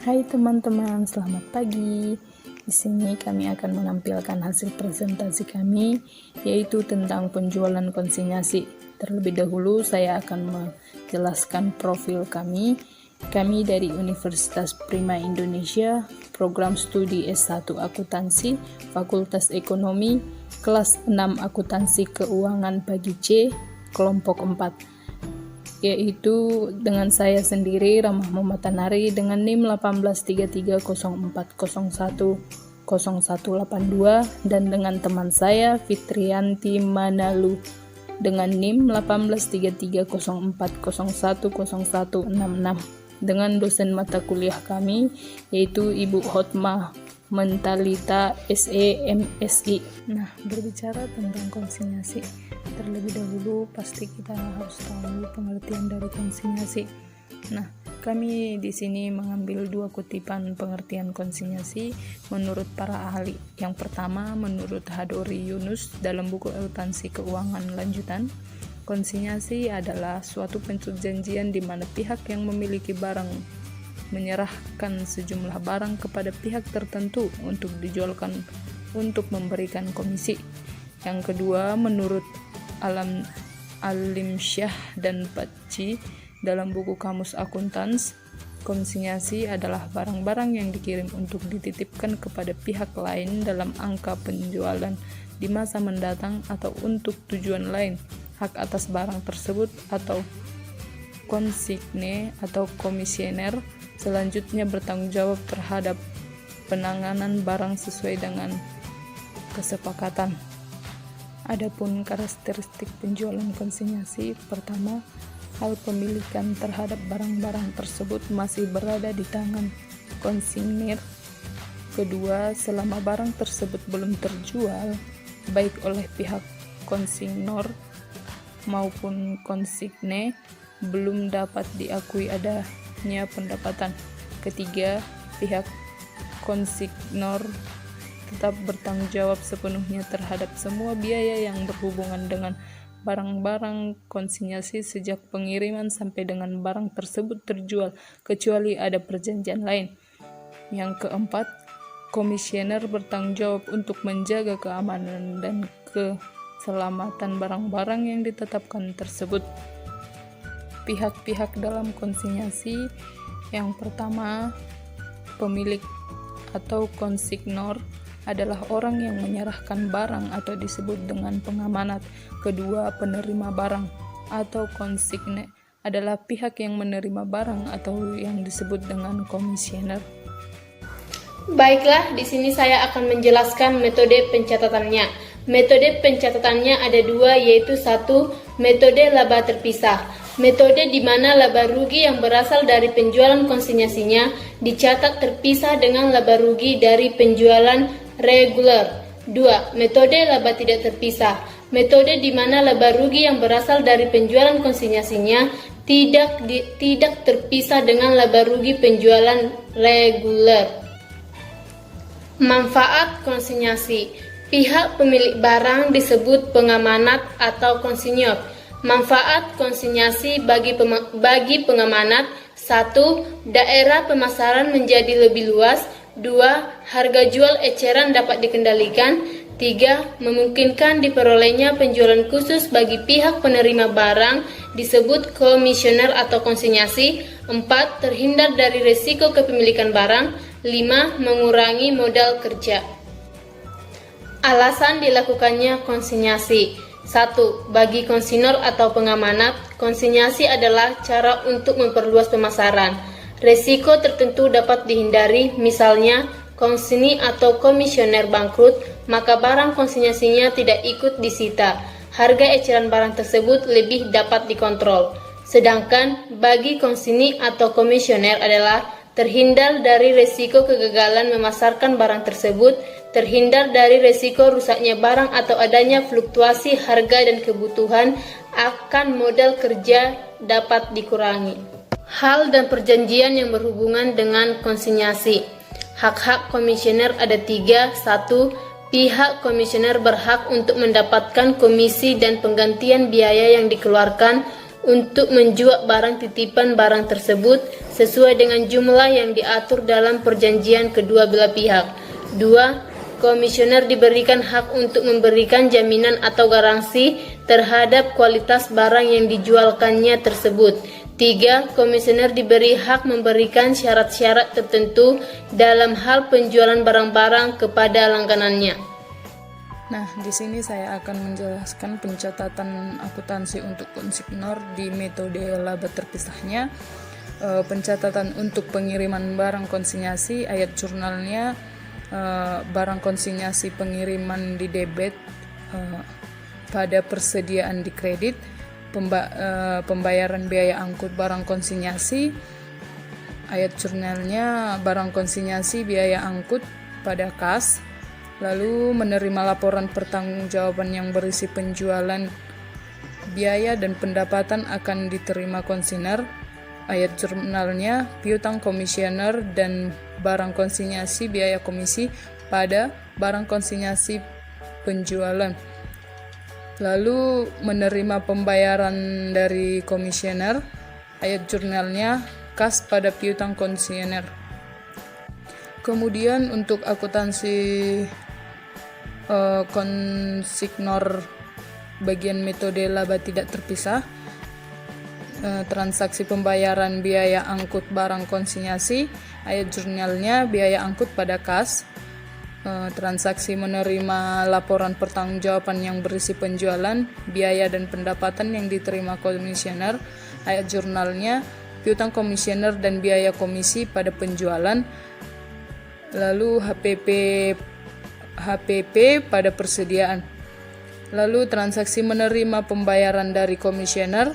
Hai teman-teman, selamat pagi. Di sini kami akan menampilkan hasil presentasi kami, yaitu tentang penjualan konsinyasi. Terlebih dahulu saya akan menjelaskan profil kami. Kami dari Universitas Prima Indonesia, program studi S1 Akuntansi, Fakultas Ekonomi, kelas 6 Akuntansi Keuangan bagi C, kelompok 4. Yaitu dengan saya sendiri, Ramah Muhammatanari, dengan NIM 183304010182, dan dengan teman saya Fitrianti Manalu dengan NIM 183304010166, dengan dosen mata kuliah kami yaitu Ibu Hotmah Mentalita SE MSI. Nah, berbicara tentang konsinyasi, terlebih dahulu pasti kita harus tahu pengertian dari konsinyasi. Nah, kami di sini mengambil dua kutipan pengertian konsinyasi menurut para ahli. Yang pertama, menurut Hadori Yunus dalam buku Akuntansi Keuangan Lanjutan, konsinyasi adalah suatu perjanjian di mana pihak yang memiliki barang menyerahkan sejumlah barang kepada pihak tertentu untuk dijualkan untuk memberikan komisi. Yang kedua, menurut Alimsyah dan Patci dalam buku Kamus Akuntans, konsinyasi adalah barang-barang yang dikirim untuk dititipkan kepada pihak lain dalam angka penjualan di masa mendatang atau untuk tujuan lain. Hak atas barang tersebut atau konsigne atau komisioner selanjutnya bertanggung jawab terhadap penanganan barang sesuai dengan kesepakatan. Adapun karakteristik penjualan konsinyasi, pertama, hal pemilikan terhadap barang-barang tersebut masih berada di tangan konsignir. Kedua, selama barang tersebut belum terjual, baik oleh pihak konsignor maupun konsigne, belum dapat diakui adanya pendapatan. Ketiga, pihak konsignor tetap bertanggung jawab sepenuhnya terhadap semua biaya yang berhubungan dengan barang-barang konsinyasi sejak pengiriman sampai dengan barang tersebut terjual, kecuali ada perjanjian lain. Yang keempat, komisioner bertanggung jawab untuk menjaga keamanan dan keselamatan barang-barang yang ditetapkan tersebut. Pihak-pihak dalam konsinyasi, yang pertama, pemilik atau konsignor adalah orang yang menyerahkan barang atau disebut dengan pengamanat. Kedua, penerima barang atau konsigne adalah pihak yang menerima barang atau yang disebut dengan komisioner. Baiklah, di sini saya akan menjelaskan metode pencatatannya. Metode pencatatannya ada dua, yaitu satu, metode laba terpisah. Metode di mana laba rugi yang berasal dari penjualan konsinyasinya dicatat terpisah dengan laba rugi dari penjualan reguler. 2. Metode laba tidak terpisah. Metode di mana laba rugi yang berasal dari penjualan konsinyasinya tidak terpisah dengan laba rugi penjualan reguler. Manfaat konsinyasi. Pihak pemilik barang disebut pengamanat atau konsinyur. Manfaat konsinyasi bagi pengamanat: 1. Daerah pemasaran menjadi lebih luas. 2. Harga jual eceran dapat dikendalikan. 3. Memungkinkan diperolehnya penjualan khusus bagi pihak penerima barang disebut komisioner atau konsinyasi. 4. Terhindar dari risiko kepemilikan barang. 5. Mengurangi modal kerja. Alasan dilakukannya konsinyasi. 1. Bagi konsinyur atau pengamanat, konsinyasi adalah cara untuk memperluas pemasaran. Resiko tertentu dapat dihindari, misalnya konsignee atau komisioner bangkrut, maka barang konsinyasinya tidak ikut disita. Harga eceran barang tersebut lebih dapat dikontrol. Sedangkan bagi konsignee atau komisioner adalah terhindar dari resiko kegagalan memasarkan barang tersebut, terhindar dari resiko rusaknya barang atau adanya fluktuasi harga dan kebutuhan akan modal kerja dapat dikurangi. Hal dan perjanjian yang berhubungan dengan konsinyasi. Hak-hak komisioner ada 3. 1. Pihak komisioner berhak untuk mendapatkan komisi dan penggantian biaya yang dikeluarkan untuk menjual barang titipan barang tersebut sesuai dengan jumlah yang diatur dalam perjanjian kedua belah pihak. 2. Komisioner diberikan hak untuk memberikan jaminan atau garansi terhadap kualitas barang yang dijualkannya tersebut. 3. Komisioner diberi hak memberikan syarat-syarat tertentu dalam hal penjualan barang-barang kepada langganannya. Nah, di sini saya akan menjelaskan pencatatan akuntansi untuk konsignor di metode laba terpisahnya. Pencatatan untuk pengiriman barang konsinyasi, ayat jurnalnya barang konsinyasi pengiriman di debit pada persediaan di kredit, pembayaran biaya angkut barang konsinyasi, ayat jurnalnya barang konsinyasi biaya angkut pada kas. Lalu menerima laporan pertanggungjawaban yang berisi penjualan, biaya dan pendapatan akan diterima konsinyur. Ayat jurnalnya piutang komisioner dan barang konsinyasi biaya komisi pada barang konsinyasi penjualan. Lalu menerima pembayaran dari komisioner. Ayat jurnalnya kas pada piutang komisioner. Kemudian untuk akuntansi konsignor bagian metode laba tidak terpisah, transaksi pembayaran biaya angkut barang konsinyasi, ayat jurnalnya biaya angkut pada kas, transaksi menerima laporan pertanggungjawaban yang berisi penjualan, biaya dan pendapatan yang diterima komisioner, ayat jurnalnya piutang komisioner dan biaya komisi pada penjualan. Lalu HPP pada persediaan. Lalu transaksi menerima pembayaran dari komisioner,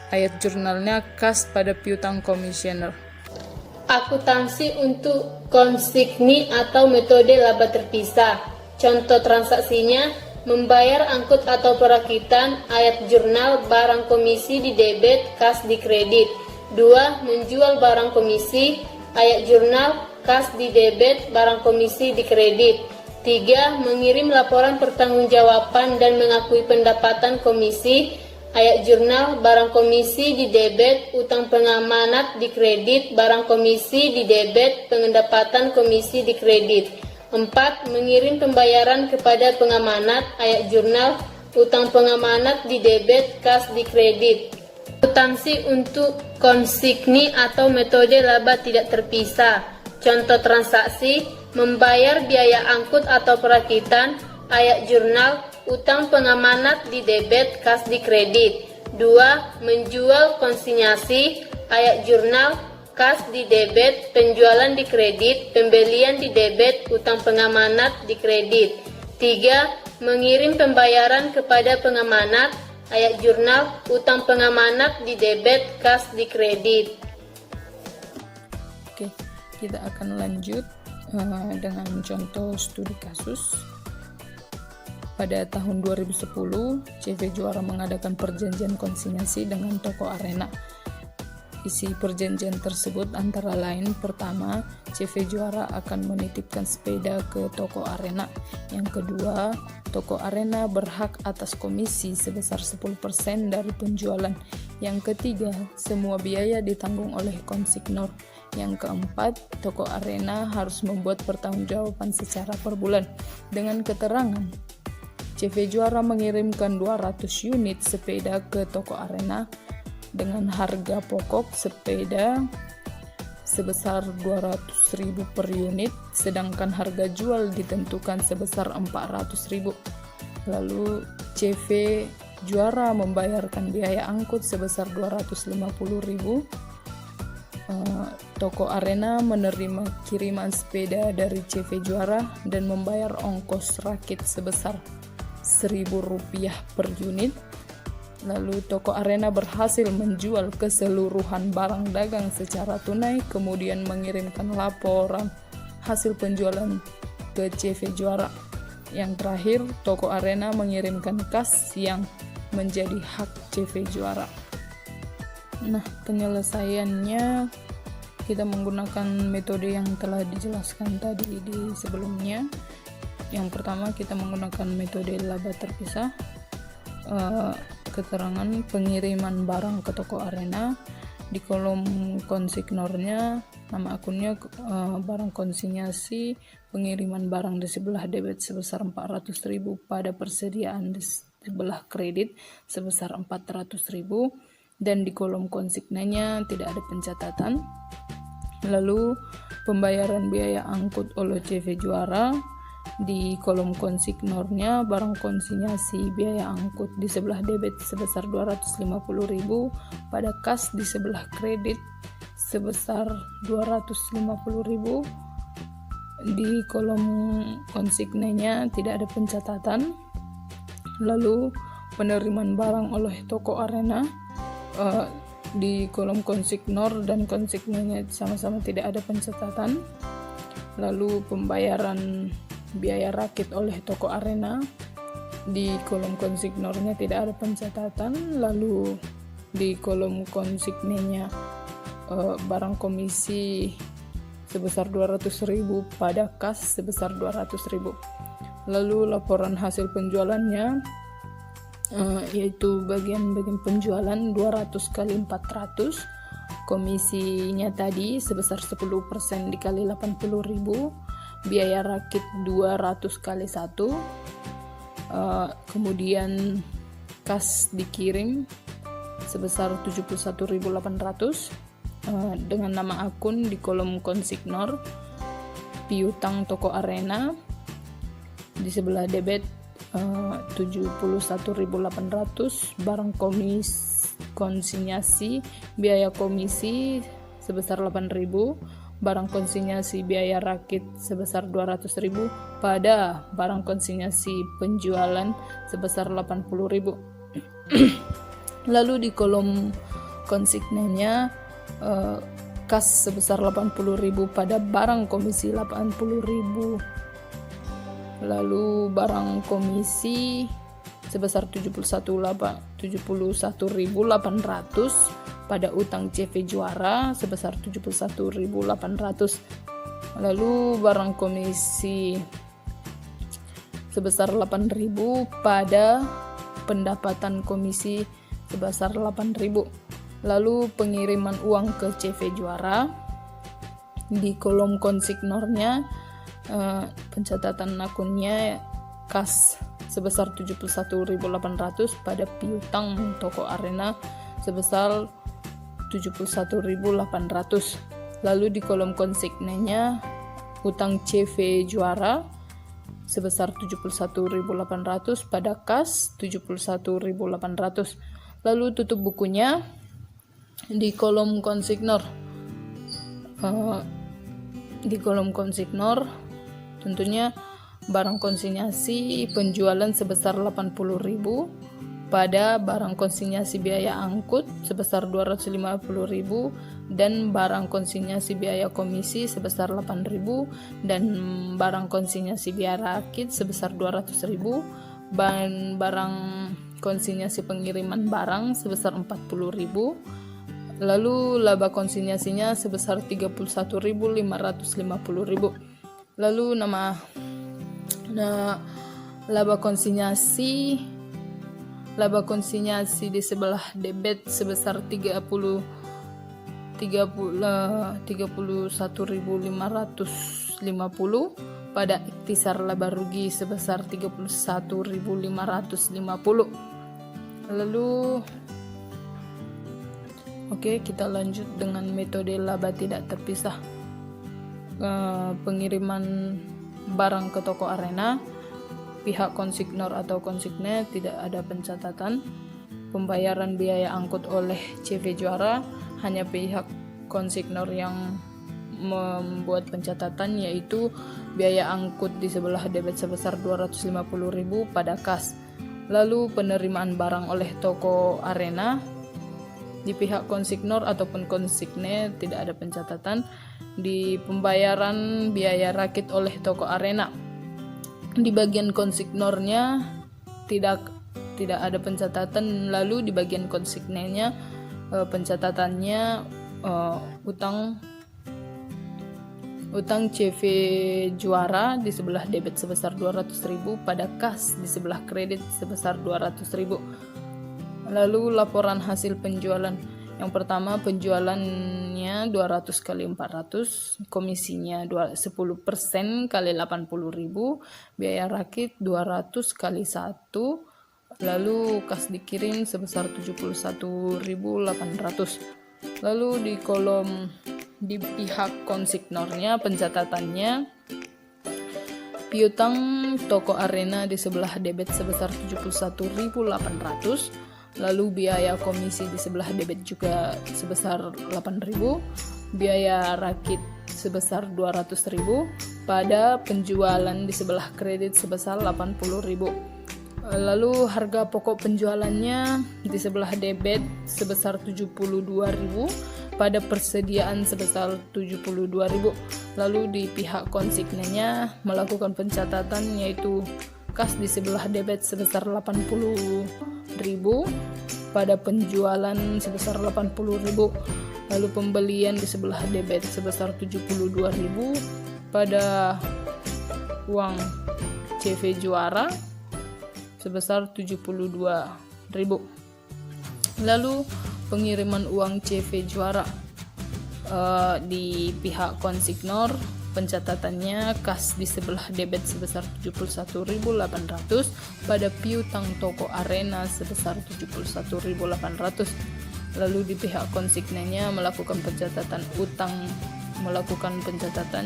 ayat jurnalnya kas pada piutang komisioner. Akuntansi untuk konsigni atau metode laba terpisah. Contoh transaksinya, membayar angkut atau perakitan, ayat jurnal barang komisi di debit, kas di kredit. 2. Menjual barang komisi, ayat jurnal kas di debit, barang komisi di kredit. 3. Mengirim laporan pertanggungjawaban dan mengakui pendapatan komisi, ayat jurnal barang komisi di debit, utang pengamanat di kredit, barang komisi di debit, pendapatan komisi di kredit. 4. Mengirim pembayaran kepada pengamanat, ayat jurnal utang pengamanat di debit, kas di kredit. Akuntansi untuk konsigni atau metode laba tidak terpisah. Contoh transaksi, membayar biaya angkut atau perakitan, ayat jurnal utang pengamanat di debit, kas di kredit. 2. Menjual konsinyasi, ayat jurnal kas di debit, penjualan di kredit, pembelian di debit, utang pengamanat di kredit. 3. Mengirim pembayaran kepada pengamanat, ayat jurnal utang pengamanat di debit, kas di kredit. Oke, kita akan lanjut dengan contoh studi kasus. Pada tahun 2010, CV Juara mengadakan perjanjian konsinyasi dengan toko Arena. Isi perjanjian tersebut antara lain, pertama, CV Juara akan menitipkan sepeda ke toko Arena. Yang kedua, toko Arena berhak atas komisi sebesar 10% dari penjualan. Yang ketiga, semua biaya ditanggung oleh konsignor. Yang keempat, toko Arena harus membuat pertanggungjawaban secara per bulan dengan keterangan CV Juara mengirimkan 200 unit sepeda ke toko Arena dengan harga pokok sepeda sebesar 200.000 per unit, sedangkan harga jual ditentukan sebesar 400.000. Lalu CV Juara membayarkan biaya angkut sebesar 250.000. Toko Arena menerima kiriman sepeda dari CV Juara dan membayar ongkos rakit sebesar Rp1.000 per unit. Lalu toko Arena berhasil menjual keseluruhan barang dagang secara tunai, kemudian mengirimkan laporan hasil penjualan ke CV Juara. Yang terakhir, toko Arena mengirimkan kas yang menjadi hak CV Juara. Nah, penyelesaiannya kita menggunakan metode yang telah dijelaskan tadi di sebelumnya. Yang pertama, kita menggunakan metode laba terpisah. keterangan pengiriman barang ke toko Arena. Di kolom konsignornya nama akunnya barang konsinyasi, pengiriman barang di sebelah debit sebesar 400.000 pada persediaan di sebelah kredit sebesar 400.000, dan di kolom konsignanya tidak ada pencatatan. Lalu pembayaran biaya angkut oleh CV Juara, di kolom konsignornya barang konsinyasi biaya angkut di sebelah debit sebesar 250.000 pada kas di sebelah kredit sebesar 250.000. Di kolom konsignenya tidak ada pencatatan. Lalu penerimaan barang oleh toko Arena, di kolom konsignor dan konsignenya sama-sama tidak ada pencatatan. Lalu pembayaran biaya rakit oleh toko Arena, di kolom konsignornya tidak ada pencatatan. Lalu di kolom konsignenya barang komisi sebesar 200.000 pada kas sebesar 200.000. Lalu laporan hasil penjualannya, yaitu bagian-bagian penjualan 200 kali 400, komisinya tadi sebesar 10% dikali 80.000, biaya rakit 200 kali 1, kemudian kas dikirim sebesar 71.800, dengan nama akun di kolom konsignor piutang toko Arena, di sebelah debit 71.800, barang konsinyasi biaya komisi sebesar 8.000, barang konsinyasi biaya rakit sebesar 200.000 pada barang konsinyasi penjualan sebesar 80.000. Lalu di kolom konsignenya kas sebesar 80.000 pada barang komisi 80.000. Lalu barang komisi sebesar 71.800 pada utang CV Juara sebesar 71.800. Lalu barang komisi sebesar 8.000 pada pendapatan komisi sebesar 8.000. Lalu pengiriman uang ke CV Juara, di kolom konsignornya pencatatan akunnya kas sebesar 71.800 pada piutang toko Arena sebesar 71.800. Lalu di kolom konsignenya utang CV Juara sebesar 71.800 pada kas 71.800. Lalu tutup bukunya di kolom konsignor. Di kolom konsignor tentunya barang konsinyasi penjualan sebesar 80.000 pada barang konsinyasi biaya angkut sebesar 250.000 dan barang konsinyasi biaya komisi sebesar 8.000 dan barang konsinyasi biaya rakit sebesar 200.000 dan barang konsinyasi pengiriman barang sebesar 40.000. Lalu laba konsinyasinya sebesar 31.550.000. Lalu laba konsinyasi di sebelah debit sebesar 31.550 pada iktisar laba rugi sebesar 31.550. Lalu kita lanjut dengan metode laba tidak terpisah. Pengiriman barang ke toko Arena, pihak konsignor atau konsigne tidak ada pencatatan. Pembayaran biaya angkut oleh CV Juara, hanya pihak konsignor yang membuat pencatatan, yaitu biaya angkut di sebelah debit sebesar 250.000 pada kas. Lalu penerimaan barang oleh toko Arena, di pihak konsignor ataupun konsigne tidak ada pencatatan. Di pembayaran biaya rakit oleh toko Arena, di bagian konsignornya tidak ada pencatatan. Lalu di bagian konsignenya pencatatannya utang CV Juara di sebelah debit sebesar 200.000 pada kas di sebelah kredit sebesar 200.000. Lalu laporan hasil penjualan. Yang pertama, penjualannya 200 kali 400, komisinya 10% kali 80.000, biaya rakit 200 kali 1, lalu kas dikirim sebesar 71.800. Lalu di kolom di pihak konsignornya pencatatannya, piutang toko Arena di sebelah debit sebesar 71.800. Lalu biaya komisi di sebelah debit juga sebesar 8.000, biaya rakit sebesar 200.000, pada penjualan di sebelah kredit sebesar 80.000. Lalu harga pokok penjualannya di sebelah debit sebesar 72.000, pada persediaan sebesar 72.000. Lalu di pihak konsignenya melakukan pencatatan, yaitu kas di sebelah debit sebesar 80.000, pada penjualan sebesar 80.000. Lalu pembelian di sebelah debit sebesar 72.000, pada uang CV Juara sebesar 72.000. Lalu pengiriman uang CV Juara di pihak konsignor, pencatatannya kas di sebelah debit sebesar 71.800, pada piutang toko Arena sebesar 71.800. Lalu di pihak konsignenya melakukan pencatatan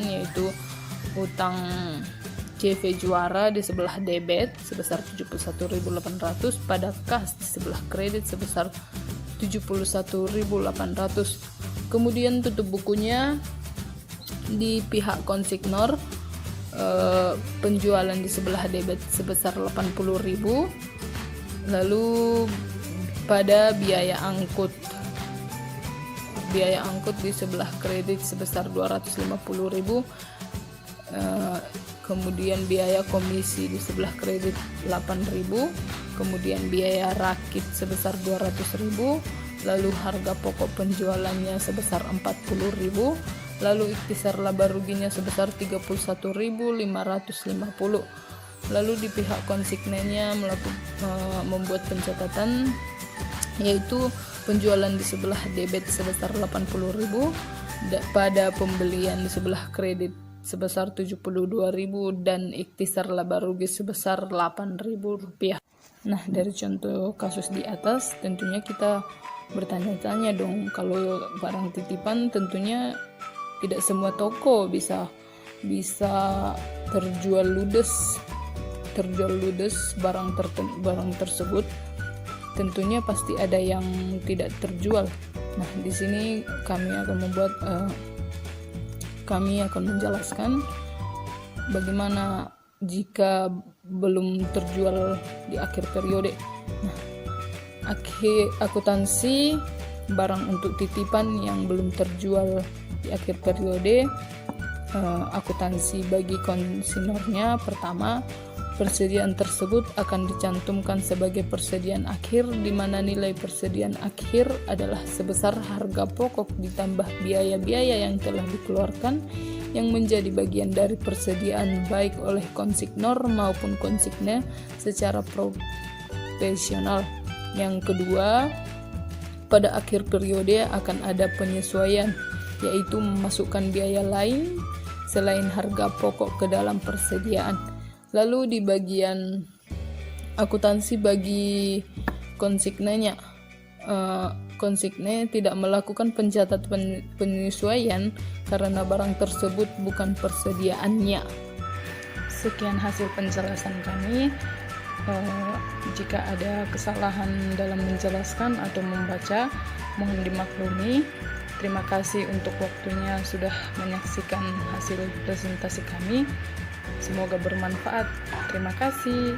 yaitu utang CV Juara di sebelah debit sebesar 71.800, pada kas di sebelah kredit sebesar 71.800. Kemudian tutup bukunya di pihak konsignor, penjualan di sebelah debit sebesar 80.000, lalu pada biaya angkut di sebelah kredit sebesar 250.000, kemudian biaya komisi di sebelah kredit 8.000, kemudian biaya rakit sebesar 200.000, lalu harga pokok penjualannya sebesar 40.000, lalu ikhtisar laba ruginya sebesar 31.550. Lalu di pihak konsignenya membuat pencatatan, yaitu penjualan di sebelah debit sebesar 80.000, pada pembelian di sebelah kredit sebesar 72.000, dan ikhtisar laba rugi sebesar Rp8.000. Nah, dari contoh kasus di atas tentunya kita bertanya-tanya dong, kalau barang titipan tentunya tidak semua toko bisa terjual ludes barang tersebut. Tentunya pasti ada yang tidak terjual. Nah, di sini kami akan menjelaskan bagaimana jika belum terjual di akhir periode. Nah, akuntansi barang untuk titipan yang belum terjual di akhir periode, akuntansi bagi konsignornya, pertama, persediaan tersebut akan dicantumkan sebagai persediaan akhir, di mana nilai persediaan akhir adalah sebesar harga pokok ditambah biaya-biaya yang telah dikeluarkan yang menjadi bagian dari persediaan baik oleh konsignor maupun konsigne secara profesional. Yang kedua, pada akhir periode akan ada penyesuaian, yaitu memasukkan biaya lain selain harga pokok ke dalam persediaan. Lalu di bagian akuntansi bagi konsignenya, konsigne tidak melakukan pencatatan penyesuaian karena barang tersebut bukan persediaannya. Sekian hasil penjelasan kami. Jika ada kesalahan dalam menjelaskan atau membaca, mohon dimaklumi. Terima kasih untuk waktunya sudah menyaksikan hasil presentasi kami. Semoga bermanfaat. Terima kasih.